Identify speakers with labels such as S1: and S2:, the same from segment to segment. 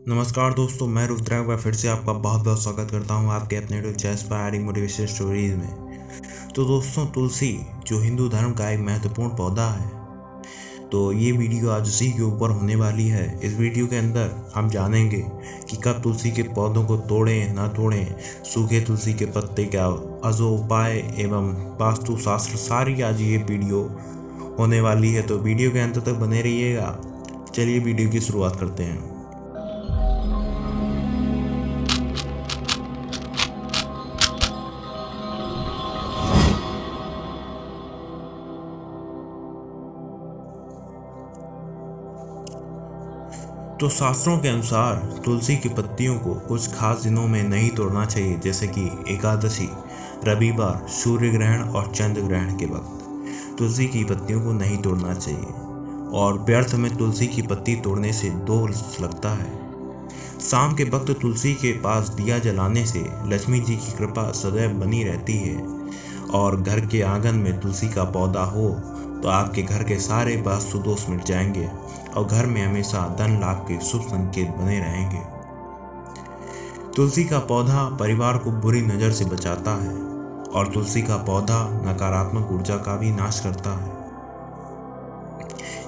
S1: नमस्कार दोस्तों, मैं रुद्रांग फिर से आपका बहुत बहुत स्वागत करता हूं आपके अपने YouTube channel inspiring motivation stories में। तो दोस्तों, तुलसी जो हिंदू धर्म का एक महत्वपूर्ण पौधा है, तो ये वीडियो आज उसी के ऊपर होने वाली है। इस वीडियो के अंदर हम जानेंगे कि कब तुलसी के पौधों को तोड़ें ना तोड़ें, सूखे तुलसी के पत्ते क्या अजो उपाय एवं वास्तु शास्त्र, सारी आज ये वीडियो होने वाली है। तो वीडियो के अंत तक बने रहिएगा। चलिए वीडियो की शुरुआत करते हैं। तो शास्त्रों के अनुसार तुलसी की पत्तियों को कुछ खास दिनों में नहीं तोड़ना चाहिए, जैसे कि एकादशी, रविवार, सूर्य ग्रहण और चंद्र ग्रहण के वक्त तुलसी की पत्तियों को नहीं तोड़ना चाहिए। और व्यर्थ में तुलसी की पत्ती तोड़ने से दोष लगता है। शाम के वक्त तुलसी के पास दिया जलाने से लक्ष्मी जी की कृपा सदैव बनी रहती है। और घर के आंगन में तुलसी का पौधा हो तो आपके घर के सारे वास्तु दोष मिट जाएंगे और घर में हमेशा धन लाभ के शुभ संकेत बने रहेंगे। तुलसी का पौधा परिवार को बुरी नज़र से बचाता है और तुलसी का पौधा नकारात्मक ऊर्जा का भी नाश करता है।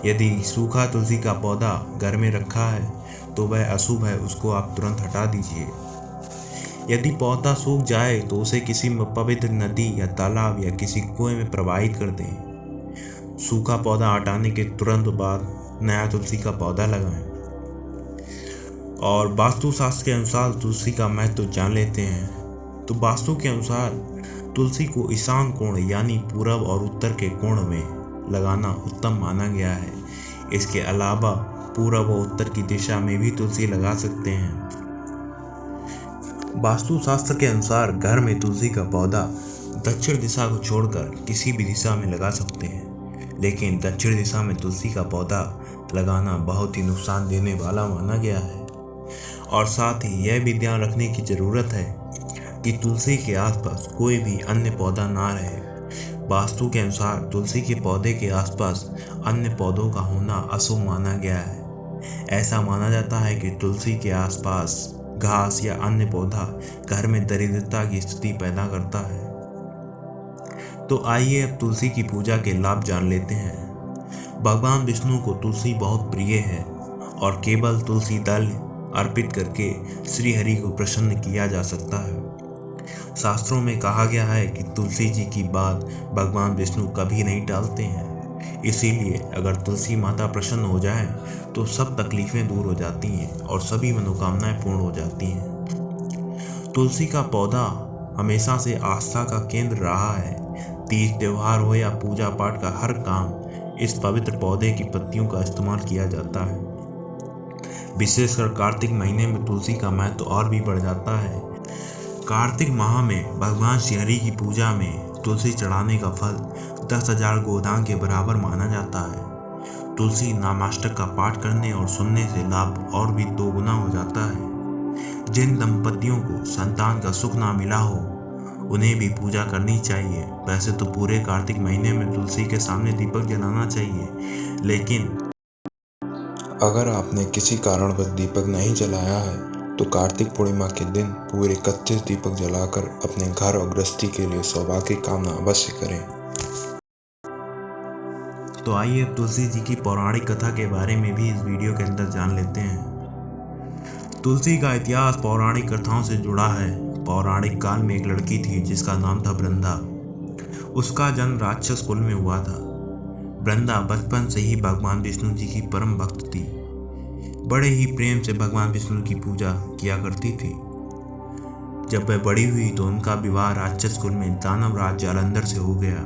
S1: यदि सूखा तुलसी का पौधा घर में रखा है तो वह अशुभ है, उसको आप तुरंत हटा दीजिए। यदि पौधा सूख जाए तो उसे किसी पवित्र नदी या तालाब या किसी कुएं में प्रवाहित कर दें। सूखा पौधा हटाने के तुरंत बाद नया तुलसी का पौधा लगाएं। और वास्तु शास्त्र के अनुसार तुलसी का महत्व जान लेते हैं। तो वास्तु के अनुसार तुलसी को ईशान कोण यानी पूरब और उत्तर के कोण में लगाना उत्तम माना गया है। इसके अलावा पूरब और उत्तर की दिशा में भी तुलसी लगा सकते हैं। वास्तु शास्त्र के अनुसार घर में तुलसी का पौधा दक्षिण दिशा को छोड़कर किसी भी दिशा में लगा सकते हैं, लेकिन दक्षिण दिशा में तुलसी का पौधा लगाना बहुत ही नुकसान देने वाला माना गया है। और साथ ही यह भी ध्यान रखने की ज़रूरत है कि तुलसी के आसपास कोई भी अन्य पौधा ना रहे। वास्तु के अनुसार तुलसी के पौधे के आसपास अन्य पौधों का होना अशुभ माना गया है। ऐसा माना जाता है कि तुलसी के आसपास घास या अन्य पौधा घर में दरिद्रता की स्थिति पैदा करता है। तो आइए अब तुलसी की पूजा के लाभ जान लेते हैं। भगवान विष्णु को तुलसी बहुत प्रिय है और केवल तुलसी दल अर्पित करके श्री हरि को प्रसन्न किया जा सकता है। शास्त्रों में कहा गया है कि तुलसी जी की बात भगवान विष्णु कभी नहीं टालते हैं। इसीलिए अगर तुलसी माता प्रसन्न हो जाए तो सब तकलीफें दूर हो जाती हैं और सभी मनोकामनाएं पूर्ण हो जाती हैं। तुलसी का पौधा हमेशा से आस्था का केंद्र रहा है। तीज त्योहार हो या पूजा पाठ का हर काम इस पवित्र पौधे की पत्तियों का इस्तेमाल किया जाता है। विशेषकर कार्तिक महीने में तुलसी का महत्व और भी बढ़ जाता है। कार्तिक माह में भगवान श्री हरि की पूजा में तुलसी चढ़ाने का फल 10,000 गोदान के बराबर माना जाता है। तुलसी नामाष्टक का पाठ करने और सुनने से लाभ और भी दोगुना हो जाता है। जिन दंपतियों को संतान का सुख ना मिला हो उन्हें भी पूजा करनी चाहिए। वैसे तो पूरे कार्तिक महीने में तुलसी के सामने दीपक जलाना चाहिए, लेकिन
S2: अगर आपने किसी कारणवश दीपक नहीं जलाया है तो कार्तिक पूर्णिमा के दिन पूरे 31 दीपक जलाकर अपने घर और गृहस्थी के लिए सौभाग्य की कामना अवश्य करें।
S1: तो आइए अब तुलसी जी की पौराणिक कथा के बारे में भी इस वीडियो के अंदर जान लेते हैं। तुलसी का इतिहास पौराणिक कथाओं से जुड़ा है। पौराणिक काल में एक लड़की थी जिसका नाम था वृंदा। उसका जन्म राक्षस कुल में हुआ था। वृंदा बचपन से ही भगवान विष्णु जी की परम भक्त थी। बड़े ही प्रेम से भगवान विष्णु की पूजा किया करती थी। जब वह बड़ी हुई तो उनका विवाह राक्षस कुल में दानवराज जालंधर से हो गया।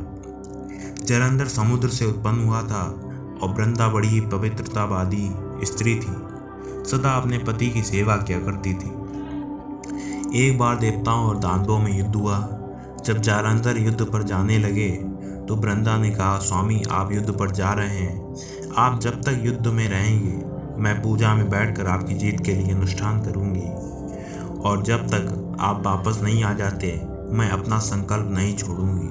S1: जालंधर समुद्र से उत्पन्न हुआ था और वृंदा बड़ी ही पवित्रतावादी स्त्री थी, सदा अपने पति की सेवा किया करती थी। एक बार देवताओं और दानवों में युद्ध हुआ। जब जालंधर युद्ध पर जाने लगे तो वृंदा ने कहा, स्वामी आप युद्ध पर जा रहे हैं, आप जब तक युद्ध में रहेंगे मैं पूजा में बैठकर आपकी जीत के लिए अनुष्ठान करूंगी, और जब तक आप वापस नहीं आ जाते मैं अपना संकल्प नहीं छोड़ूंगी।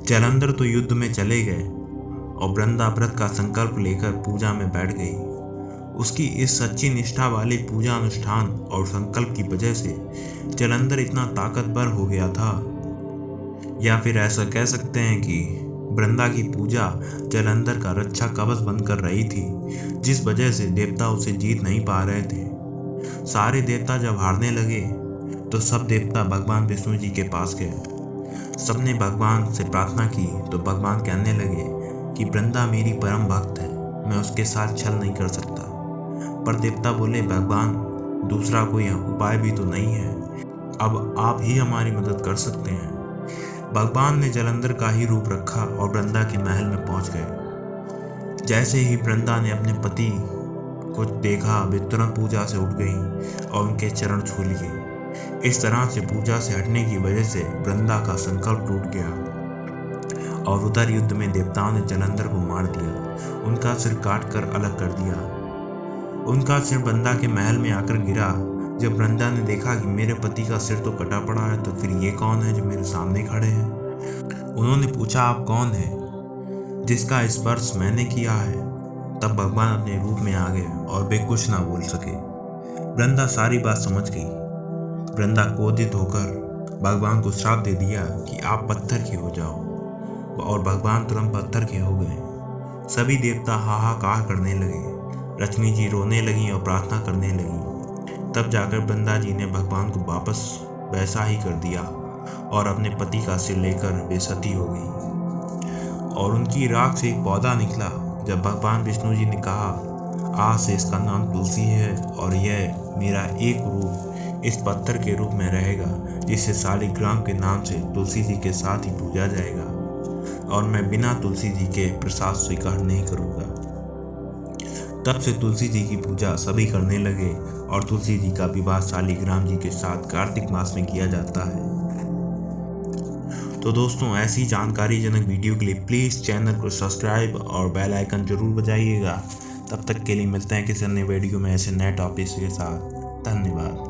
S1: जालंधर तो युद्ध में चले गए और वृंदा व्रत का संकल्प लेकर पूजा में बैठ गई। उसकी इस सच्ची निष्ठा वाली पूजा अनुष्ठान और संकल्प की वजह से जालंधर इतना ताकतवर हो गया था, या फिर ऐसा कह सकते हैं कि वृंदा की पूजा जालंधर का रक्षा कवच बनकर रही थी, जिस वजह से देवता उसे जीत नहीं पा रहे थे। सारे देवता जब हारने लगे तो सब देवता भगवान विष्णु जी के पास गए। सबने भगवान से प्रार्थना की तो भगवान कहने लगे कि वृंदा मेरी परम भक्त है, मैं उसके साथ छल नहीं कर सकता। पर देवता बोले, भगवान दूसरा कोई उपाय भी तो नहीं है, अब आप ही हमारी मदद कर सकते हैं। भगवान ने जालंधर का ही रूप रखा और वृंदा के महल में पहुंच गए। जैसे ही वृंदा ने अपने पति को देखा, वे तुरंत पूजा से उठ गई और उनके चरण छू लिए। इस तरह से पूजा से हटने की वजह से वृंदा का संकल्प टूट गया और उधर युद्ध में देवताओं ने जालंधर को मार दिया, उनका सिर काट कर अलग कर दिया। उनका सिर वृंदा के महल में आकर गिरा। जब वृंदा ने देखा कि मेरे पति का सिर तो कटा पड़ा है, तो फिर ये कौन है जो मेरे सामने खड़े हैं? उन्होंने पूछा, आप कौन है जिसका स्पर्श मैंने किया है? तब भगवान अपने रूप में आ गए और वे कुछ ना बोल सके। वृंदा सारी बात समझ गई। वृंदा क्रोधित होकर भगवान को श्राप दे दिया कि आप पत्थर के हो जाओ, और भगवान तुरंत पत्थर के हो गए। सभी देवता हाहाकार करने लगे। लक्ष्मी जी रोने लगी और प्रार्थना करने लगी। तब जाकर वृंदा जी ने भगवान को वापस वैसा ही कर दिया और अपने पति का सिर लेकर वे सती हो गई और उनकी राख से एक पौधा निकला। जब भगवान विष्णु जी ने कहा, आज से इसका नाम तुलसी है और यह मेरा एक रूप इस पत्थर के रूप में रहेगा, जिसे शालिग्राम के नाम से तुलसी जी के साथ ही पूजा जाएगा और मैं बिना तुलसी जी के प्रसाद स्वीकार नहीं करूँगा। तब से तुलसी जी की पूजा सभी करने लगे और तुलसी जी का विवाह शालिग्राम जी के साथ कार्तिक मास में किया जाता है। तो दोस्तों, ऐसी जानकारीजनक वीडियो के लिए प्लीज़ चैनल को सब्सक्राइब और बेल आइकन जरूर बजाइएगा। तब तक के लिए मिलते हैं किसी अन्य वीडियो में ऐसे नए टॉपिक्स के साथ। धन्यवाद।